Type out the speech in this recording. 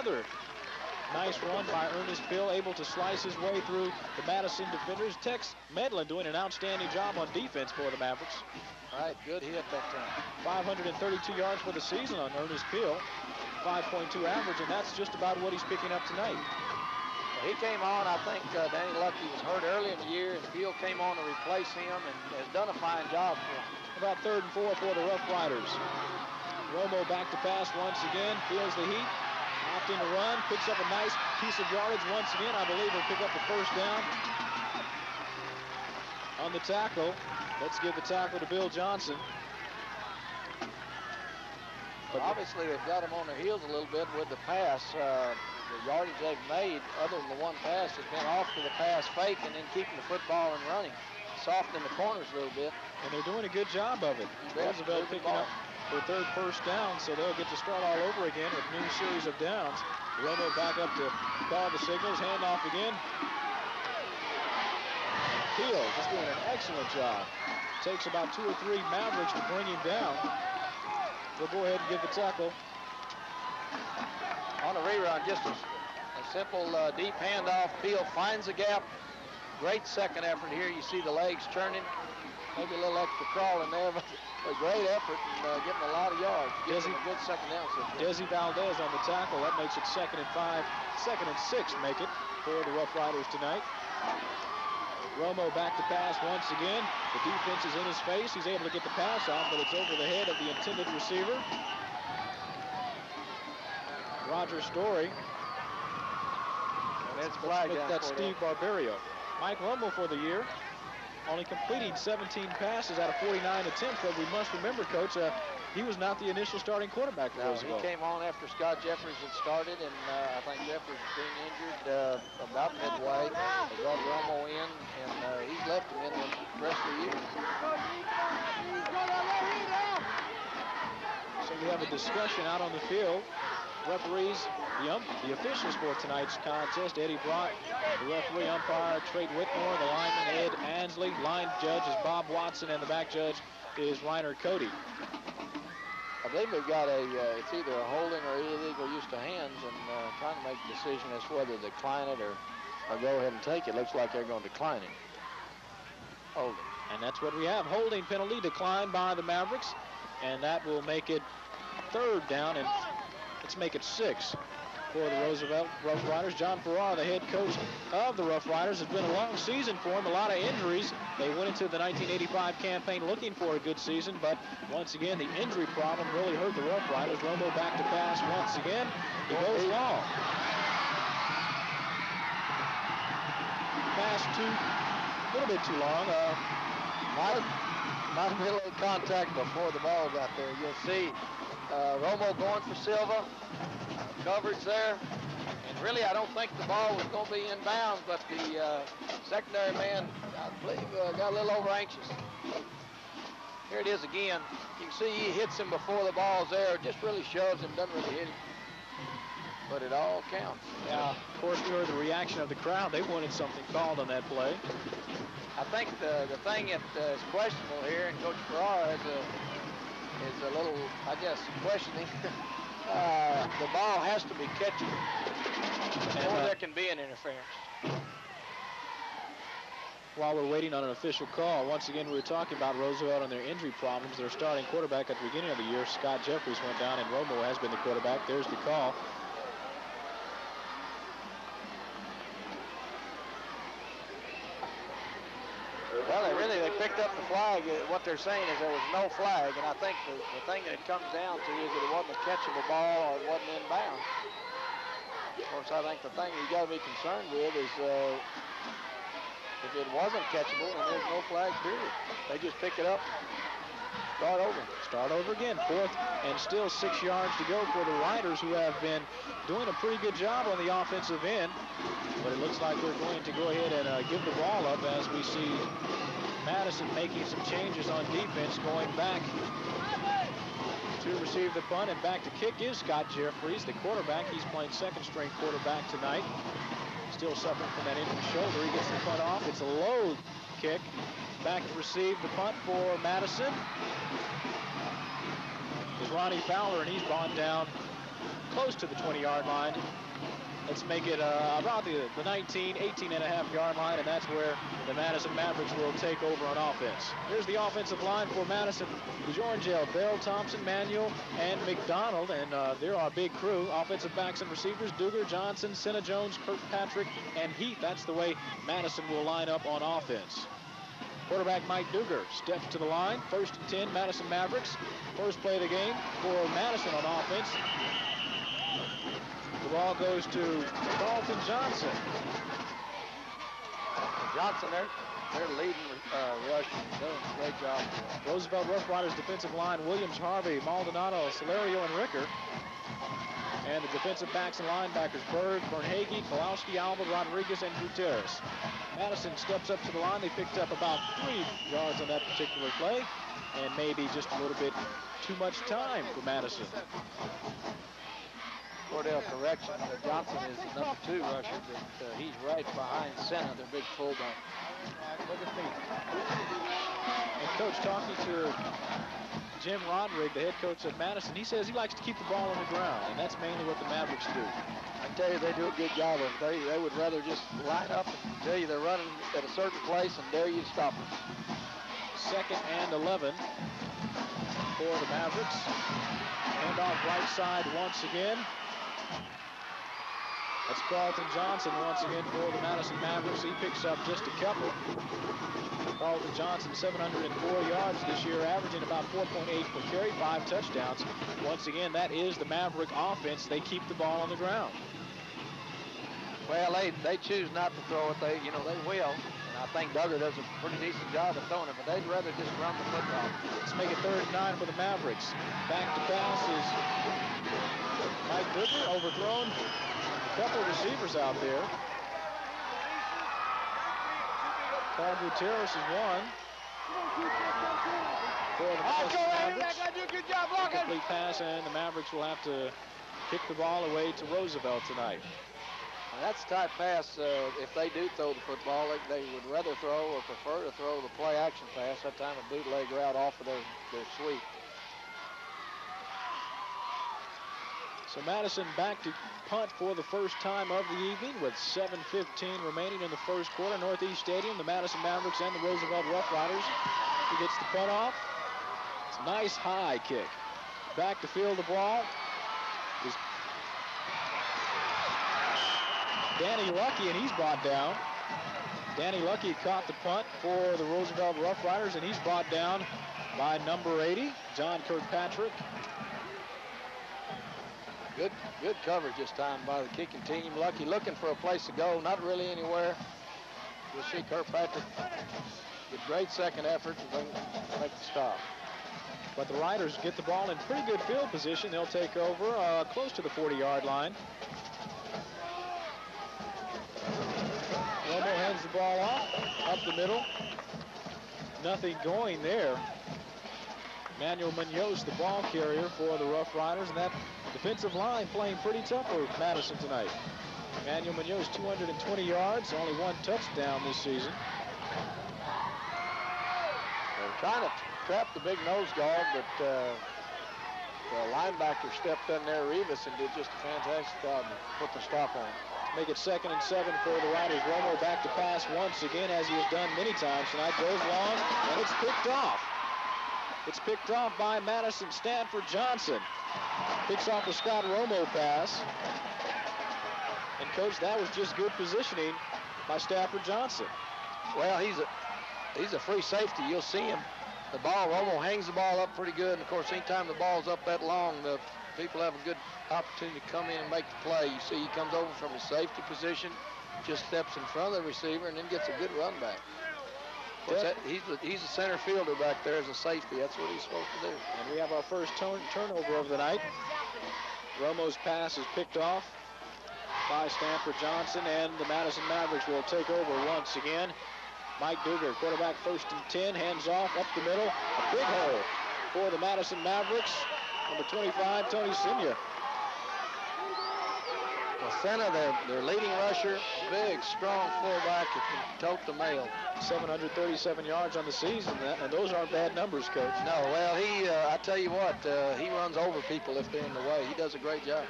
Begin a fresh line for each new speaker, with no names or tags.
another nice run by Ernest Bill, able to slice his way through the Madison defenders. Tex Medlin doing an outstanding job on defense for the Mavericks.
All right, good hit that time.
532 yards for the season on Ernest Bill, 5.2 average, and that's just about what he's picking up tonight.
Well, he came on, I think Danny Lucky was hurt early in the year, and Bill came on to replace him and has done a fine job for him.
About 3rd and 4 for the Rough Riders. Romo back to pass once again, feels the heat, opting to run, picks up a nice piece of yardage once again. I believe he'll pick up the first down on the tackle. Let's give the tackle to Bill Johnson.
But obviously they've got him on their heels a little bit with the pass. The yardage they've made, other than the one pass, has been off to the pass fake and then keeping the football and running. Softening the corners a little bit.
And they're doing a good job of it. Roosevelt picking up their 3rd first down, so they'll get to start all over again with new series of downs. Romo back up to call the signals, handoff again. Peel just doing an excellent job. Takes about 2 or 3 Mavericks to bring him down. We'll go ahead and give the tackle.
On a rerun, just a simple deep handoff. Peel finds a gap. Great second effort here. You see the legs turning. Maybe a little extra crawling there, but a great effort and getting a lot of yards. Gives him a good second down situation.
Desi Valdez on the tackle. That makes it 2nd and 5. 2nd and 6 make it for the Rough Riders tonight. Romo back to pass once again. The defense is in his face. He's able to get the pass off, but it's over the head of the intended receiver. Roger Story.
And it's flag down.
That's Steve Barbario. Mike Romo for the year, only completing 17 passes out of 49 attempts, but we must remember, Coach, he was not the initial starting quarterback for Roosevelt.
He came on after Scott Jeffries had started, and I think Jeffries being injured about midway. They brought Romo in, and he's left him in the rest of the year.
So we have a discussion out on the field. Referees, the officials for tonight's contest: Eddie Brock, the referee umpire Trey Whitmore, the lineman Ed Ansley, line judge is Bob Watson, and the back judge is Reiner Cody.
I believe they've got it's either a holding or illegal use of hands, and trying to make a decision as to whether to decline it or go ahead and take it. Looks like they're going to decline it. Holding.
And that's what we have. Holding penalty declined by the Mavericks, and that will make it 3rd down, and let's make it 6 for the Roosevelt Rough Riders. John Farrar, the head coach of the Rough Riders, has been a long season for him, a lot of injuries. They went into the 1985 campaign looking for a good season, but once again, the injury problem really hurt the Rough Riders. Romo back to pass once again. He goes long. Pass a little bit too long.
Might have been a little contact before the ball got there. You'll see Romo going for Silva. Coverage there. And really, I don't think the ball was going to be inbounds, but the secondary man, I believe, got a little over anxious. Here it is again. You can see he hits him before the ball's there. Just really shoves him, doesn't really hit him. But it all counts.
Yeah, of course, we heard the reaction of the crowd. They wanted something called on that play.
I think the thing that is questionable here, and Coach Farrar is a little, I guess, questioning. The ball has to be catchable, or there can be an interference.
While we're waiting on an official call, once again, we were talking about Roosevelt and their injury problems. Their starting quarterback at the beginning of the year, Scott Jeffries, went down, and Romo has been the quarterback. There's the call.
Well, they picked up the flag. What they're saying is there was no flag, and I think the thing that it comes down to is that it wasn't a catchable ball or it wasn't inbound. Of course, I think the thing you got to be concerned with is if it wasn't catchable, then there's no flag, period. They just pick it up, start over.
Start over again. 4th and still 6 yards to go for the Riders, who have been doing a pretty good job on the offensive end. But it looks like they're going to go ahead and give the ball up as we see Madison making some changes on defense, going back to receive the punt, and back to kick is Scott Jeffries, the quarterback. He's playing second-string quarterback tonight. Still suffering from that injured shoulder. He gets the punt off. It's a low kick. Back to receive the punt for Madison is Ronnie Fowler, and he's gone down close to the 20-yard line. Let's make it about the 18.5-yard line, and that's where the Madison Mavericks will take over on offense. Here's the offensive line for Madison. Jorngel, Bell, Thompson, Manuel, and McDonald, and they're our big crew. Offensive backs and receivers, Duger, Johnson, Senna Jones, Kirkpatrick, and Heath. That's the way Madison will line up on offense. Quarterback Mike Duger steps to the line. 1st and 10, Madison Mavericks. First play of the game for Madison on offense. The ball goes to Carlton Johnson.
Johnson, they're leading rushing, doing a great job.
Roosevelt Rough Riders defensive line, Williams, Harvey, Maldonado, Solario, and Ricker. And the defensive backs and linebackers, Berg, Bernhage, Kowalski, Alba, Rodriguez, and Gutierrez. Madison steps up to the line. They picked up about 3 yards on that particular play, and maybe just a little bit too much time for Madison.
Cordell, correction. Johnson is the number 2 rusher, but he's right behind Senna, their big fullback.
Look at me. And Coach, talking to Jim Rodrigue, the head coach of Madison, he says he likes to keep the ball on the ground, and that's mainly what the Mavericks do.
I tell you, they do a good job of it. They would rather just line up and tell you they're running at a certain place and dare you to stop them.
2nd and 11 for the Mavericks. Hand off right side once again. That's Carlton Johnson once again for the Madison Mavericks. He picks up just a couple. Carlton Johnson, 704 yards this year, averaging about 4.8 per carry, 5 touchdowns. Once again, that is the Maverick offense. They keep the ball on the ground.
Well, they choose not to throw it. They will. And I think Duggar does a pretty decent job of throwing it, but they'd rather just run the football.
Let's make it 3rd and 9 for the Mavericks. Back to pass is Mike Duggar, overthrown. A couple of receivers out there. Paul Gutierrez is one. For the Mavericks.
Good job blocking.
Complete pass, and the Mavericks will have to kick the ball away to Roosevelt tonight.
Well, that's a tight pass. If they do throw the football, they would rather throw or prefer to throw the play-action pass. That time a bootleg route off of their sweep.
So Madison back to punt for the first time of the evening with 7:15 remaining in the first quarter. Northeast Stadium, the Madison Mavericks and the Roosevelt Rough Riders. He gets the punt off. It's a nice high kick. Back to field the ball is Danny Lucky, and he's brought down. Danny Lucky caught the punt for the Roosevelt Rough Riders, and he's brought down by number 80, John Kirkpatrick.
Good coverage this time by the kicking team. Lucky looking for a place to go, not really anywhere. You'll see Kirkpatrick with great second effort to make the stop.
But the Riders get the ball in pretty good field position. They'll take over close to the 40-yard line. Romo hands the ball off, up the middle. Nothing going there. Manuel Munoz, the ball carrier for the Rough Riders, and that defensive line playing pretty tough for Madison tonight. Manuel Munoz, 220 yards, only 1 touchdown this season.
They're trying to trap the big nose guard, but the linebacker stepped in there, Rivas, and did just a fantastic job to put the stop on.
Make it 2nd and 7 for the Riders. Romo back to pass once again, as he has done many times tonight. Goes long, and it's picked off. It's picked off by Madison. Stanford Johnson picks off the Scott Romo pass. And Coach, that was just good positioning by Stafford Johnson.
Well, he's a free safety. You'll see him. The ball, Romo hangs the ball up pretty good. And of course, anytime the ball's up that long, the people have a good opportunity to come in and make the play. You see he comes over from his safety position, just steps in front of the receiver, and then gets a good run back. He's a center fielder back there as a safety. That's what he's supposed to do.
And we have our first turnover of the night. Romo's pass is picked off by Stanford Johnson, and the Madison Mavericks will take over once again. Mike Duger, quarterback, 1st and 10, hands off up the middle. A big hole for the Madison Mavericks. Number 25, Tony Sinia.
Well, Senna, their leading rusher, big, strong fullback that can tote the mail.
737 yards on the season, and those aren't bad numbers, Coach.
No, well, I tell you what, he runs over people if they're in the way. He does a great job.